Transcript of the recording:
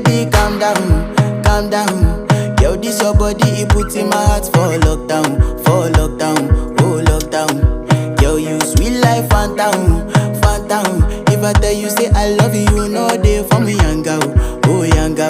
Baby, calm down. Yo, this your body, it puts in my heart for lockdown, oh lockdown. Yo, you sweet life, phantom. If I tell you say I love you,